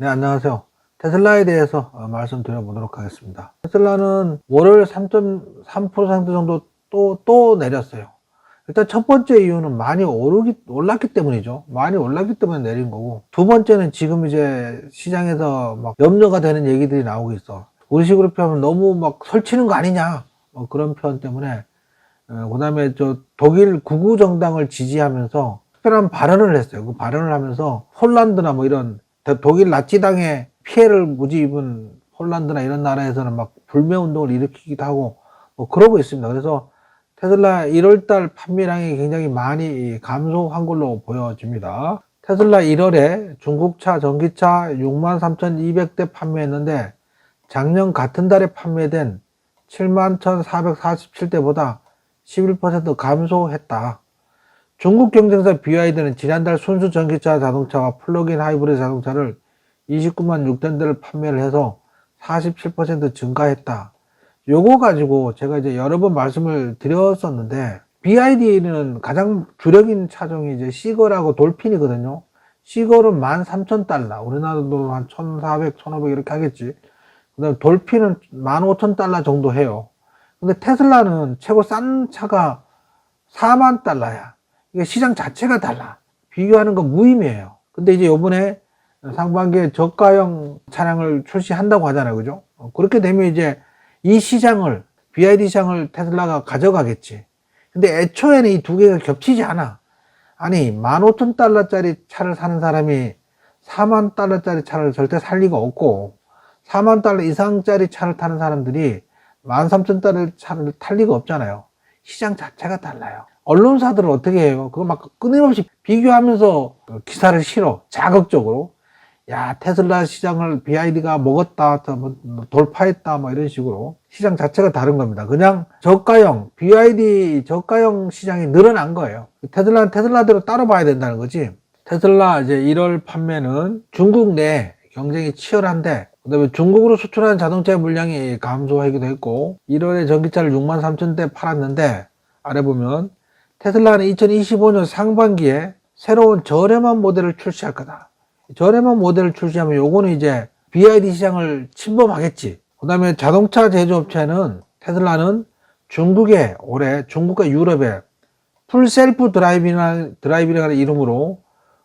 네, 안녕하세요. 테슬라에 대해서 말씀드려보도록 하겠습니다. 테슬라는 월요일 3.3% 정도 또 내렸어요. 일단 첫 번째 이유는 많이 올랐기 때문이죠. 많이 올랐기 때문에 내린 거고, 두 번째는 지금 이제 시장에서 막 염려가 되는 얘기들이 나오고 있어. 우리식으로 표현하면 너무 막 설치는 거 아니냐, 뭐 그런 표현 때문에. 그 다음에 독일 극우 정당을 지지하면서 특별한 발언을 했어요. 그 발언을 하면서 폴란드나 뭐 이런 독일 나치당에 피해를 무지 입은 폴란드나 이런 나라에서는 막 불매운동을 일으키기도 하고 뭐 그러고 있습니다. 그래서 테슬라 1월달 판매량이 굉장히 많이 감소한 걸로 보여집니다. 테슬라 1월에 중국차 전기차 63,200대 판매했는데 작년 같은 달에 판매된 71,447대보다 11% 감소했다. 중국 경쟁사 BYD는 지난달 순수 전기차 자동차와 플러그인 하이브리드 자동차를 29만 6천 대를 판매를 해서 47% 증가했다. 요거 가지고 제가 이제 여러 번 말씀을 드렸었는데, BYD는 가장 주력인 차종이 이제 시거라고 돌핀이거든요. 시거는 13,000달러, 우리나라 돈으로 한 1,400, 1,500 이렇게 하겠지. 그 다음에 돌핀은 15,000달러 정도 해요. 근데 테슬라는 최고 싼 차가 4만 달러야. 이게 시장 자체가 달라. 비교하는 건 무의미해요. 근데 이제 요번에 상반기에 저가형 차량을 출시한다고 하잖아요. 그죠? 그렇게 되면 이제 이 시장을, BYD 시장을 테슬라가 가져가겠지. 근데 애초에는 이 두 개가 겹치지 않아. 아니, 15,000달러짜리 차를 사는 사람이 4만 달러짜리 차를 절대 살 리가 없고, 4만 달러 이상짜리 차를 타는 사람들이 13,000달러 차를 탈 리가 없잖아요. 시장 자체가 달라요. 언론사들은 어떻게 해요? 그거 막 끊임없이 비교하면서 기사를 실어. 자극적으로. 야, 테슬라 시장을 BYD가 먹었다, 돌파했다, 뭐 이런 식으로. 시장 자체가 다른 겁니다. 그냥 저가형, BYD 저가형 시장이 늘어난 거예요. 테슬라는 테슬라대로 따로 봐야 된다는 거지. 테슬라 이제 1월 판매는 중국 내 경쟁이 치열한데, 그 다음에 중국으로 수출하는 자동차의 물량이 감소하기도 했고, 1월에 전기차를 63,000대 팔았는데, 아래 보면 테슬라는 2025년 상반기에 새로운 저렴한 모델을 출시할 거다. 저렴한 모델을 출시하면 요거는 이제 BYD 시장을 침범하겠지. 그 다음에 자동차 제조업체는 테슬라는 중국에 올해 중국과 유럽에 풀셀프 드라이빙이라는 이름으로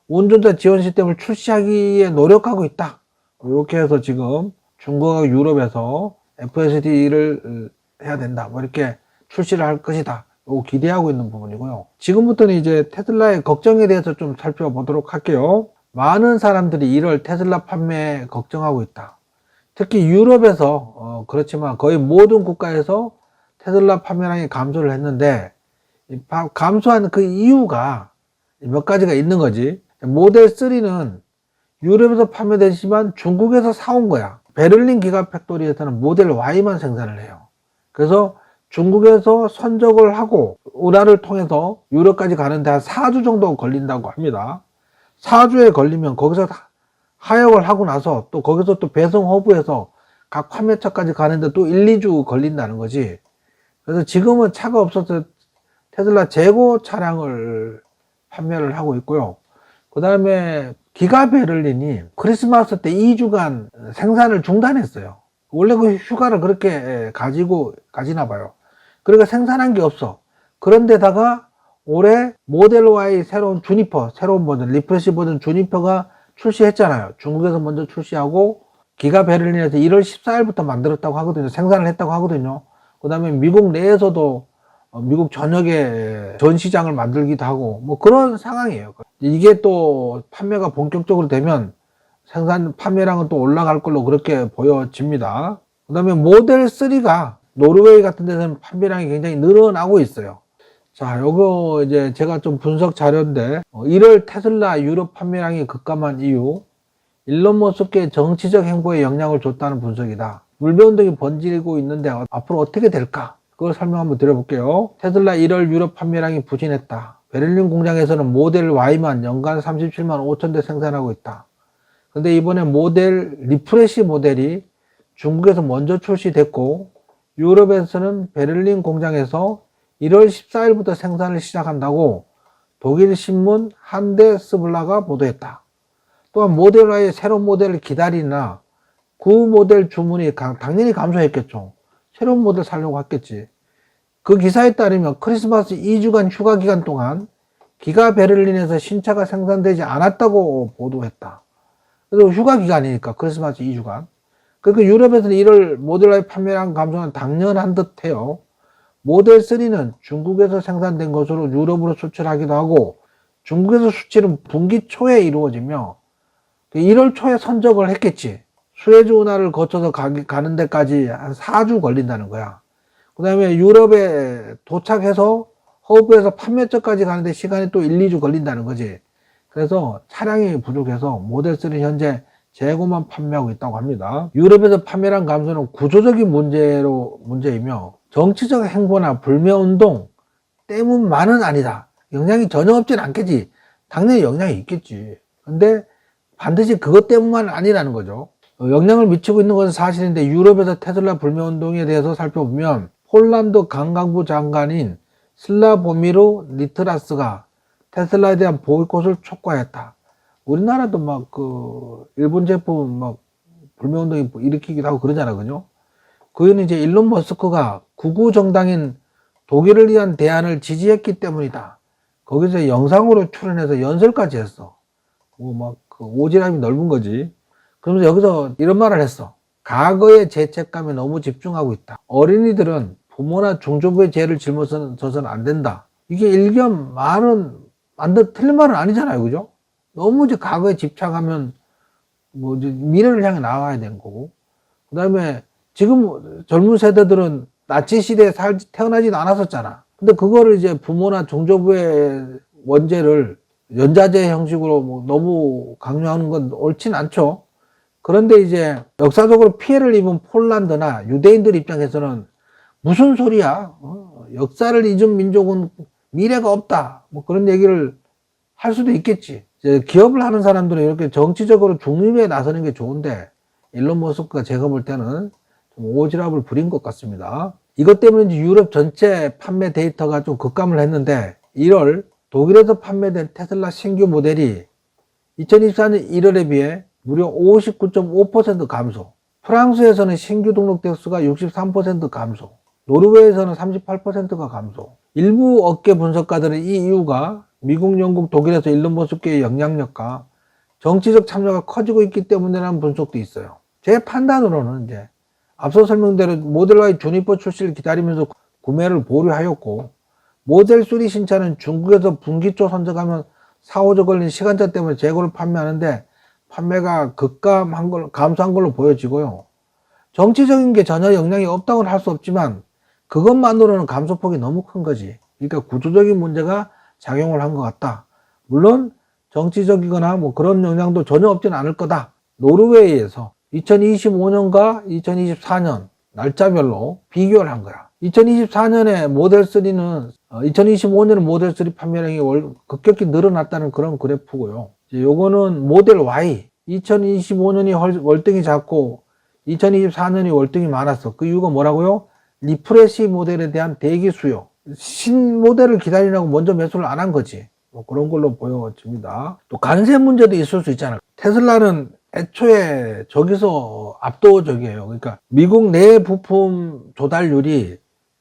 운전자 지원 시스템을 출시하기에 노력하고 있다. 이렇게 해서 지금 중국과 유럽에서 FSD를 해야 된다. 뭐 이렇게 출시를 할 것이다. 기대하고 있는 부분이고요. 지금부터는 이제 테슬라의 걱정에 대해서 좀 살펴보도록 할게요. 많은 사람들이 1월 테슬라 판매 걱정하고 있다. 특히 유럽에서 그렇지만 거의 모든 국가에서 테슬라 판매량이 감소를 했는데, 감소한 그 이유가 몇 가지가 있는 거지. 모델 3는 유럽에서 판매되지만 중국에서 사온 거야. 베를린 기가팩토리에서는 모델 Y만 생산을 해요. 그래서 중국에서 선적을 하고 운하를 통해서 유럽까지 가는데 한 4주 정도 걸린다고 합니다. 4주에 걸리면 거기서 하역을 하고 나서 또 거기서 또 배송 허브에서 각 판매처까지 가는데 또 1, 2주 걸린다는 거지. 그래서 지금은 차가 없어서 테슬라 재고 차량을 판매를 하고 있고요. 그 다음에 기가 베를린이 크리스마스 때 2주간 생산을 중단했어요. 원래 그 휴가를 그렇게 가지나 봐요. 그러니까 생산한 게 없어. 그런데다가 올해 모델 Y 새로운 버전, 리프레시 버전 주니퍼가 출시했잖아요. 중국에서 먼저 출시하고 기가 베를린에서 1월 14일부터 만들었다고 하거든요. 생산을 했다고 하거든요. 그 다음에 미국 내에서도 미국 전역에 전 시장을 만들기도 하고 뭐 그런 상황이에요. 이게 또 판매가 본격적으로 되면 생산 판매량은 또 올라갈 걸로 그렇게 보여집니다. 그 다음에 모델 3가 노르웨이 같은 데서는 판매량이 굉장히 늘어나고 있어요. 자, 요거 이제 제가 좀 분석 자료인데 1월 테슬라 유럽 판매량이 급감한 이유, 일론 머스크의 정치적 행보에 영향을 줬다는 분석이다. 물배운동이 번지고 있는데 앞으로 어떻게 될까? 그걸 설명 한번 드려볼게요. 테슬라 1월 유럽 판매량이 부진했다. 베를린 공장에서는 모델 Y만 연간 37만 5천 대 생산하고 있다. 근데 이번에 모델 리프레시 모델이 중국에서 먼저 출시됐고 유럽에서는 베를린 공장에서 1월 14일부터 생산을 시작한다고 독일 신문 한데스블라가 보도했다. 또한 모델 Y의 새로운 모델을 기다리나 그 모델 주문이 당연히 감소했겠죠. 새로운 모델 사려고 했겠지. 그 기사에 따르면 크리스마스 2주간 휴가 기간 동안 기가 베를린에서 신차가 생산되지 않았다고 보도했다. 그래서 휴가 기간이니까 크리스마스 2주간. 그러니까 유럽에서는 1월 모델 Y 판매량 감소는 당연한 듯해요. 모델 3는 중국에서 생산된 것으로 유럽으로 수출하기도 하고 중국에서 수출은 분기 초에 이루어지며 1월 초에 선적을 했겠지. 수에즈 운하를 거쳐서 가는 데까지 한 4주 걸린다는 거야. 그 다음에 유럽에 도착해서 허브에서 판매처까지 가는데 시간이 또 1, 2주 걸린다는 거지. 그래서 차량이 부족해서 모델 3는 현재 재고만 판매하고 있다고 합니다. 유럽에서 판매량 감소는 구조적인 문제이며 정치적 행보나 불매운동 때문만은 아니다. 영향이 전혀 없진 않겠지. 당연히 영향이 있겠지. 근데 반드시 그것 때문만은 아니라는 거죠. 영향을 미치고 있는 것은 사실인데 유럽에서 테슬라 불매운동에 대해서 살펴보면 폴란드 관광부 장관인 슬라보미르 니트라스가 테슬라에 대한 보이콧을 촉구했다. 우리나라도 막 일본 제품 막 불매운동이 일으키기도 하고 그러잖아, 그죠? 그는 이제 일론 머스크가 극우 정당인 독일을 위한 대안을 지지했기 때문이다. 거기서 영상으로 출연해서 연설까지 했어. 오지랖이 넓은 거지. 그러면서 여기서 이런 말을 했어. 과거의 죄책감에 너무 집중하고 있다. 어린이들은 부모나 중조부의 죄를 짊어져서는 안 된다. 이게 일견 말은 틀린 말은 아니잖아요, 그죠? 너무 이제 과거에 집착하면 이제 미래를 향해 나아가야 되는 거고. 그 다음에 지금 젊은 세대들은 나치 시대에 태어나지도 않았었잖아. 근데 그거를 이제 부모나 중조부의 원죄를 연자제 형식으로 너무 강요하는 건 옳진 않죠. 그런데 이제 역사적으로 피해를 입은 폴란드나 유대인들 입장에서는 무슨 소리야? 역사를 잊은 민족은 미래가 없다. 그런 얘기를 할 수도 있겠지. 이제 기업을 하는 사람들은 이렇게 정치적으로 중립에 나서는 게 좋은데 일론 머스크가 제가 볼 때는 좀 오지랖을 부린 것 같습니다. 이것 때문에 유럽 전체 판매 데이터가 좀 급감을 했는데 1월 독일에서 판매된 테슬라 신규 모델이 2024년 1월에 비해 무려 59.5% 감소, 프랑스에서는 신규 등록 대수가 63% 감소, 노르웨이에서는 38%가 감소. 일부 업계 분석가들은 이 이유가 미국, 영국, 독일에서 일론 머스크의 영향력과 정치적 참여가 커지고 있기 때문이라는 분석도 있어요. 제 판단으로는 이제 앞서 설명대로 모델 Y 주니퍼 출시를 기다리면서 구매를 보류하였고, 모델 3 신차는 중국에서 분기 초 선적하면 4, 5주 걸린 시간차 때문에 재고를 판매하는데 판매가 감소한 걸로 보여지고요. 정치적인 게 전혀 영향이 없다고는 할 수 없지만 그것만으로는 감소폭이 너무 큰 거지. 그러니까 구조적인 문제가 작용을 한 것 같다. 물론 정치적이거나 그런 영향도 전혀 없지는 않을 거다. 노르웨이에서 2025년과 2024년 날짜별로 비교를 한 거야. 2024년에 모델 3는 2025년에 모델 3 판매량이 급격히 늘어났다는 그런 그래프고요. 요거는 모델 Y 2025년이 월등히 작고 2024년이 월등히 많았어. 그 이유가 뭐라고요? 리프레시 모델에 대한 대기 수요. 신 모델을 기다리라고 먼저 매수를 안 한 거지. 그런 걸로 보여집니다. 또 관세 문제도 있을 수 있잖아. 테슬라는 애초에 저기서 압도적이에요. 그러니까 미국 내 부품 조달률이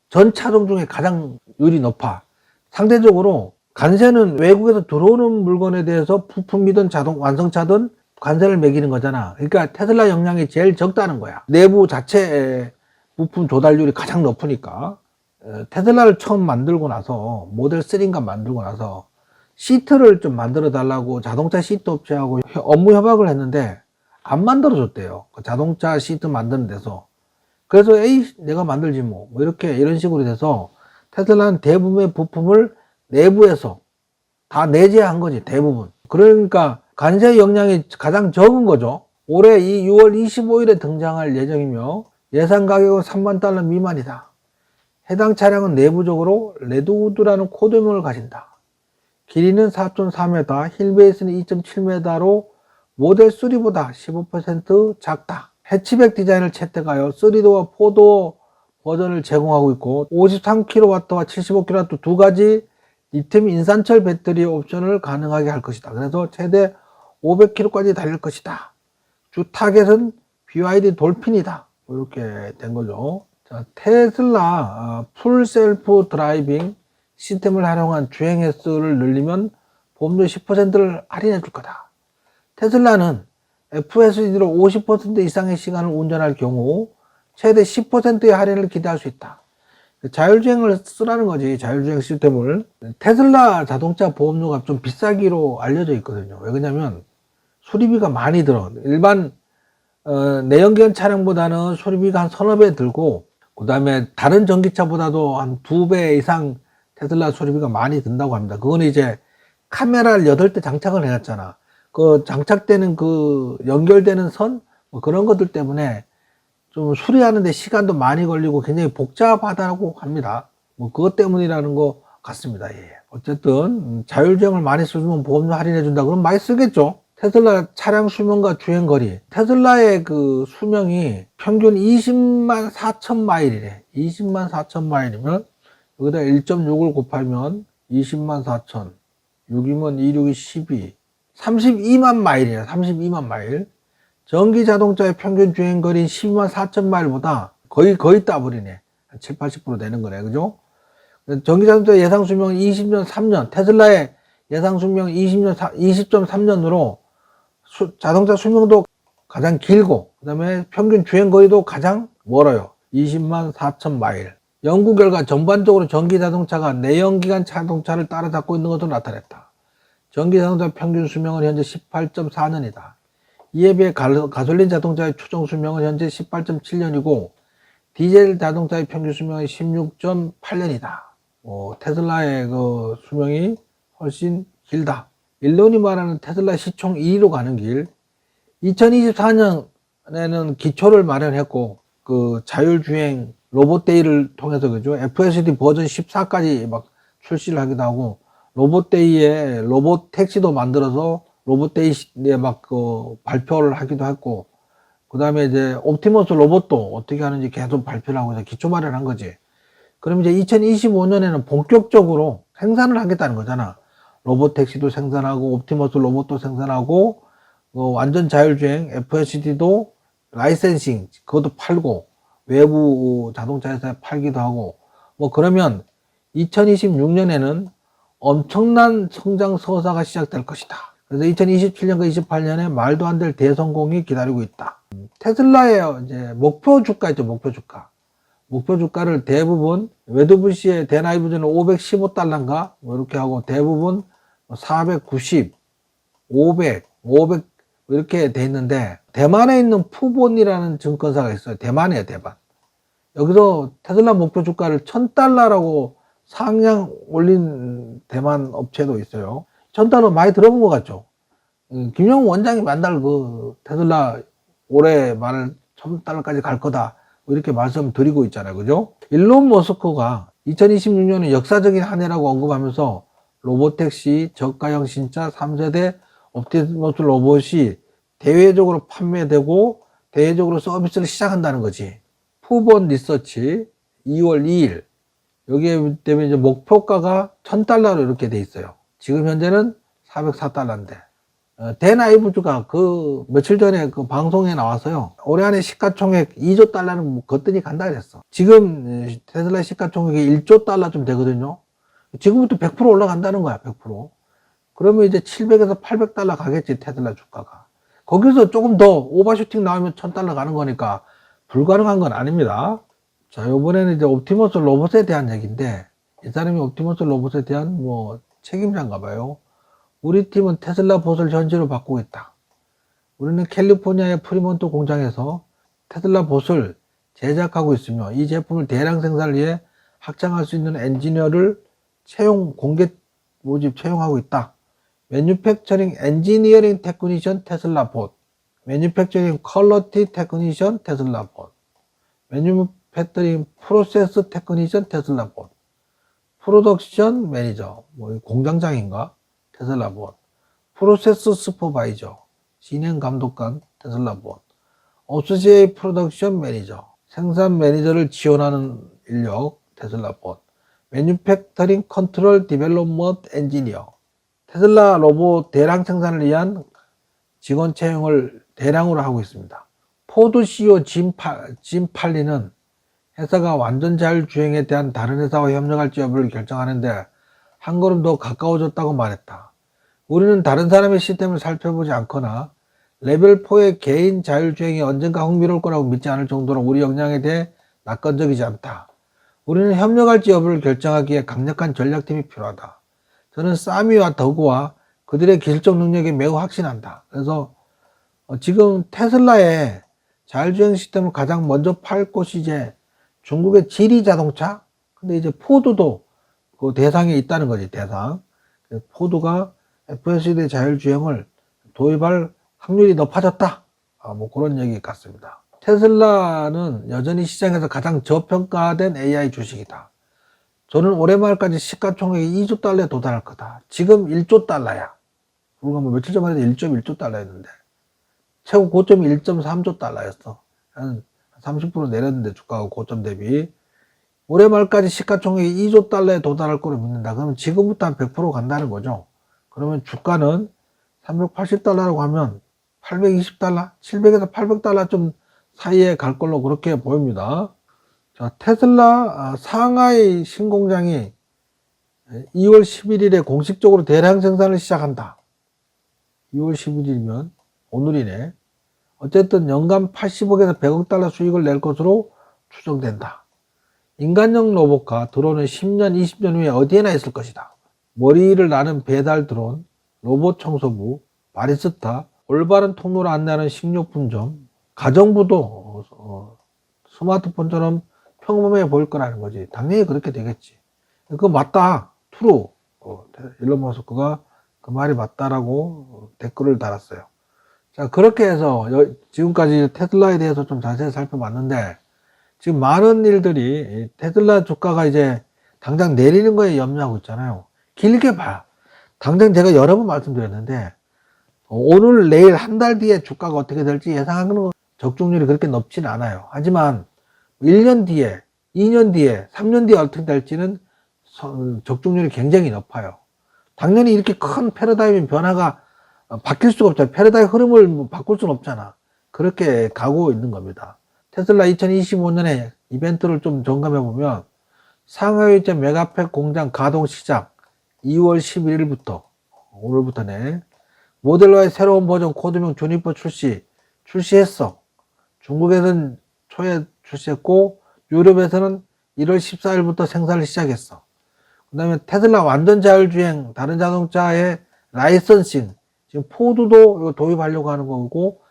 전 차종 중에 가장 율이 높아. 상대적으로 관세는 외국에서 들어오는 물건에 대해서 부품이든 완성차든 관세를 매기는 거잖아. 그러니까 테슬라 영향이 제일 적다는 거야. 내부 자체의 부품 조달률이 가장 높으니까. 테슬라를 처음 만들고 나서 모델 3인가 만들고 나서 시트를 좀 만들어 달라고 자동차 시트 업체하고 업무 협약을 했는데 안 만들어 줬대요. 자동차 시트 만드는 데서. 그래서 내가 만들지 이런 식으로 돼서 테슬라는 대부분의 부품을 내부에서 다 내재한 거지, 대부분. 그러니까 관세 영향이 가장 적은 거죠. 올해 6월 25일에 등장할 예정이며 예상 가격은 $30,000 미만이다. 해당 차량은 내부적으로 레드우드라는 코드명을 가진다. 길이는 4.4m, 힐베이스는 2.7m로 모델 3보다 15% 작다. 해치백 디자인을 채택하여 3도어와 4도어 버전을 제공하고 있고 53kW와 75kW 두 가지 리튬 인산철 배터리 옵션을 가능하게 할 것이다. 그래서 최대 500km까지 달릴 것이다. 주 타겟은 BYD 돌핀이다. 이렇게 된 거죠. 자, 테슬라 풀 셀프 드라이빙 시스템을 활용한 주행 횟수를 늘리면 보험료 10%를 할인해 줄 거다. 테슬라는 FSD로 50% 이상의 시간을 운전할 경우 최대 10%의 할인을 기대할 수 있다. 자율주행을 쓰라는 거지, 자율주행 시스템을. 테슬라 자동차 보험료가 좀 비싸기로 알려져 있거든요. 왜 그러냐면 수리비가 많이 들어. 일반 내연기관 차량보다는 수리비가 한 서너 배 들고, 그 다음에 다른 전기차보다도 한 2배 이상 테슬라 수리비가 많이 든다고 합니다. 그거는 이제 카메라를 8대 장착을 해놨잖아. 그 장착되는 그 연결되는 선, 뭐 그런 것들 때문에 좀 수리하는데 시간도 많이 걸리고 굉장히 복잡하다고 합니다. 뭐 그것 때문이라는 것 같습니다. 예. 어쨌든 자율주행을 많이 쓰면 보험료 할인해 준다 그러면 많이 쓰겠죠. 테슬라 차량 수명과 주행 거리. 테슬라의 그 수명이 평균 20만 4천 마일이래. 20만 4천 마일이면 여기다 1.6을 곱하면 20만 4천. 6이면 2, 6이 12. 32만 마일이야. 32만 마일. 전기 자동차의 평균 주행 거리인 12만 4천 마일보다 거의 따버리네. 한 7, 80% 되는 거네. 그죠? 전기 자동차 예상 수명은 20.3년. 테슬라의 예상 수명 20.3년으로 자동차 수명도 가장 길고, 그 다음에 평균 주행 거리도 가장 멀어요. 20만 4천 마일. 연구 결과 전반적으로 전기 자동차가 내연기관 자동차를 따라잡고 있는 것으로 나타냈다. 전기 자동차 평균 수명은 현재 18.4년이다. 이에 비해 가솔린 자동차의 추정 수명은 현재 18.7년이고 디젤 자동차의 평균 수명은 16.8년이다. 테슬라의 그 수명이 훨씬 길다. 일론이 말하는 테슬라 시총 2위로 가는 길. 2024년에는 기초를 마련했고 그 자율주행 로봇데이를 통해서 그죠, FSD 버전 14까지 막 출시를 하기도 하고, 로봇데이에 로봇 택시도 만들어서 로봇데이에 막 그 발표를 하기도 했고, 그 다음에 이제 옵티머스 로봇도 어떻게 하는지 계속 발표를 하고 해서 기초 마련한 거지. 그럼 이제 2025년에는 본격적으로 생산을 하겠다는 거잖아. 로봇 택시도 생산하고 옵티머스 로봇도 생산하고 완전 자율주행 FSD도 라이센싱 그것도 팔고 외부 자동차 회사에 팔기도 하고, 뭐 그러면 2026년에는 엄청난 성장 서사가 시작될 것이다. 그래서 2027년과 28년에 말도 안 될 대성공이 기다리고 있다. 테슬라의 이제 목표 주가 있죠, 목표 주가. 목표 주가를 대부분 웨드부시의 대나이브즈는 515달러인가 뭐 이렇게 하고 대부분 490, 500 이렇게 돼 있는데, 대만에 있는 푸본이라는 증권사가 있어요. 대만이에요, 대만. 여기서 테슬라 목표 주가를 1000달러라고 상향 올린 대만 업체도 있어요. 1000달러 많이 들어본 것 같죠? 김영우 원장이 만날 그 테슬라 올해 말 1000달러까지 갈 거다, 이렇게 말씀드리고 있잖아요. 그죠? 일론 머스크가 2026년은 역사적인 한 해라고 언급하면서 로봇택시, 저가형 신차 3세대 옵티머스 로봇이 대외적으로 판매되고 대외적으로 서비스를 시작한다는 거지. 푸본 리서치 2월 2일 여기에 때문에 이제 목표가가 1000달러로 이렇게 돼 있어요. 지금 현재는 404달러인데 대나이브즈가 그 며칠 전에 그 방송에 나와서요, 올해 안에 시가총액 2조 달러는 거뜬히 간다 그랬어. 지금 테슬라 시가총액이 1조 달러쯤 되거든요. 지금부터 100% 올라간다는 거야. 100%. 그러면 이제 700에서 800달러 가겠지, 테슬라 주가가. 거기서 조금 더 오버슈팅 나오면 1000달러 가는 거니까 불가능한 건 아닙니다. 자, 요번에는 이제 옵티머스 로봇에 대한 얘기인데, 이 사람이 옵티머스 로봇에 대한 뭐 책임자인가 봐요. 우리 팀은 테슬라 봇을 현지로 바꾸고 있다. 우리는 캘리포니아의 프리몬트 공장에서 테슬라 봇을 제작하고 있으며 이 제품을 대량 생산을 위해 확장할 수 있는 엔지니어를 공개 모집 채용하고 있다. 매뉴팩처링 엔지니어링 테크니션 테슬라 봇, 매뉴팩처링 퀄러티 테크니션 테슬라 봇, 매뉴팩처링 프로세스 테크니션 테슬라 봇, 프로덕션 매니저, 뭐 공장장인가? 테슬라 봇, 프로세스 슈퍼바이저, 진행 감독관 테슬라 봇, 어소시에이트 프로덕션 매니저, 생산 매니저를 지원하는 인력 테슬라 봇, 매뉴팩처링 컨트롤 디벨롭먼트 엔지니어, 테슬라 로봇 대량 생산을 위한 직원 채용을 대량으로 하고 있습니다. 포드 CEO 짐 팔리는 회사가 완전 자율주행에 대한 다른 회사와 협력할지 여부를 결정하는데 한 걸음 더 가까워졌다고 말했다. 우리는 다른 사람의 시스템을 살펴보지 않거나 레벨 4의 개인 자율주행이 언젠가 흥미로울 거라고 믿지 않을 정도로 우리 역량에 대해 낙관적이지 않다. 우리는 협력할지 여부를 결정하기에 강력한 전략팀이 필요하다. 저는 사미와 더그와 그들의 기술적 능력에 매우 확신한다. 그래서 지금 테슬라의 자율주행 시스템을 가장 먼저 팔 곳이 이제 중국의 지리 자동차? 근데 이제 포드도 그 대상에 있다는 거지, 대상. 포드가 FSD 자율주행을 도입할 확률이 높아졌다. 뭐 그런 얘기 같습니다. 테슬라는 여전히 시장에서 가장 저평가된 AI 주식이다. 저는 올해 말까지 시가총액이 2조 달러에 도달할 거다. 지금 1조 달러야. 불과 뭐 며칠 전만 해도 1.1조 달러였는데 최고 고점이 1.3조 달러였어. 한 30% 내렸는데 주가가 고점 대비. 올해 말까지 시가총액이 2조 달러에 도달할 거로 믿는다. 그러면 지금부터 한 100% 간다는 거죠. 그러면 주가는 380달러라고 하면 820달러? 700에서 800달러 좀 사이에 갈 걸로 그렇게 보입니다. 자, 테슬라 상하이 신공장이 2월 11일에 공식적으로 대량 생산을 시작한다. 2월 11일이면 오늘이네. 어쨌든 연간 80억에서 100억 달러 수익을 낼 것으로 추정된다. 인간형 로봇과 드론은 10년, 20년 후에 어디에나 있을 것이다. 머리를 나는 배달 드론, 로봇 청소부, 바리스타, 올바른 통로를 안내하는 식료품점, 가정부도 스마트폰처럼 평범해 보일 거라는 거지. 당연히 그렇게 되겠지. 그거 맞다. 트루. 일론 머스크가 그 말이 맞다라고 댓글을 달았어요. 자, 그렇게 해서 지금까지 테슬라에 대해서 좀 자세히 살펴봤는데 지금 많은 일들이 테슬라 주가가 이제 당장 내리는 거에 염려하고 있잖아요. 길게 봐. 당장 제가 여러 번 말씀드렸는데 오늘 내일 한 달 뒤에 주가가 어떻게 될지 예상하는 적중률이 그렇게 높지는 않아요. 하지만 1년 뒤에, 2년 뒤에, 3년 뒤에 어떻게 될지는 적중률이 굉장히 높아요. 당연히 이렇게 큰 패러다임 변화가 바뀔 수가 없잖아요. 패러다임 흐름을 바꿀 수는 없잖아. 그렇게 가고 있는 겁니다. 테슬라 2025년에 이벤트를 좀 점검해 보면 상하이제 메가팩 공장 가동 시작 2월 11일부터 오늘부터네. 모델 Y의 새로운 버전 코드명 주니퍼 출시했어. 중국에서는 초에 출시했고 유럽에서는 1월 14일부터 생산을 시작했어. 그 다음에 테슬라 완전 자율주행 다른 자동차의 라이선싱 지금 포드도 이거 도입하려고 하는 거고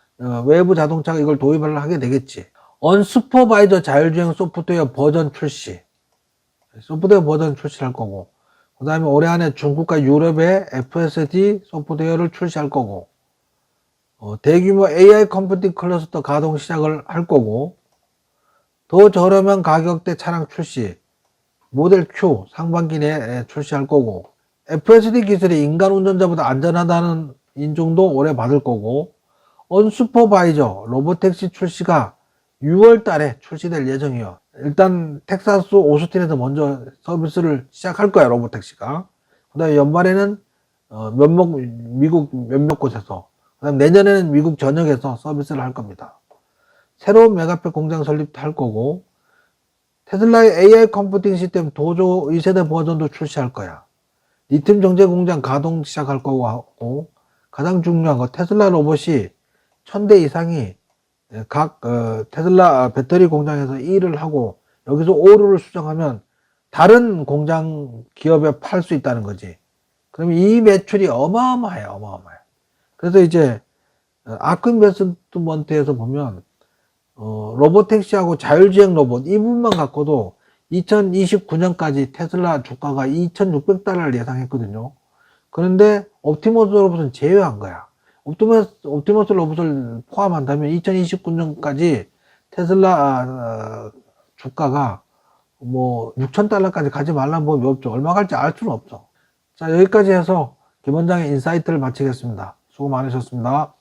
외부 자동차가 이걸 도입을 하게 되겠지. 언슈퍼바이저 자율주행 소프트웨어 버전 출시를 할 거고 그 다음에 올해 안에 중국과 유럽의 FSD 소프트웨어를 출시할 거고 대규모 AI 컴퓨팅 클러스터 가동 시작을 할 거고 더 저렴한 가격대 차량 출시 모델 Q 상반기 내에 출시할 거고 FSD 기술이 인간 운전자보다 안전하다는 인증도 올해 받을 거고 언슈퍼바이저 로보택시 출시가 6월 달에 출시될 예정이에요. 일단 텍사스 오스틴에서 먼저 서비스를 시작할 거야 로보택시가. 그 다음에 연말에는 미국 몇몇 곳에서 그 다음 내년에는 미국 전역에서 서비스를 할 겁니다. 새로운 메가팩 공장 설립할 거고 테슬라의 AI 컴퓨팅 시스템 도조 2세대 버전도 출시할 거야. 리튬 정제 공장 가동 시작할 거고 하고 가장 중요한 거 테슬라 로봇이 1000대 이상이 각 테슬라 배터리 공장에서 일을 하고 여기서 오류를 수정하면 다른 공장 기업에 팔 수 있다는 거지. 그러면 이 매출이 어마어마해. 그래서 이제 아크 인베스트먼트에서 보면 로보택시하고 자율주행 로봇 이 부분만 갖고도 2029년까지 테슬라 주가가 2600달러를 예상했거든요. 그런데 옵티머스 로봇은 제외한 거야. 옵티머스 로봇을 포함한다면 2029년까지 테슬라 주가가 뭐 6000달러까지 가지 말라는 법이 없죠. 얼마 갈지 알 수는 없어. 자, 여기까지 해서 김 원장의 인사이트를 마치겠습니다. 수고 많으셨습니다.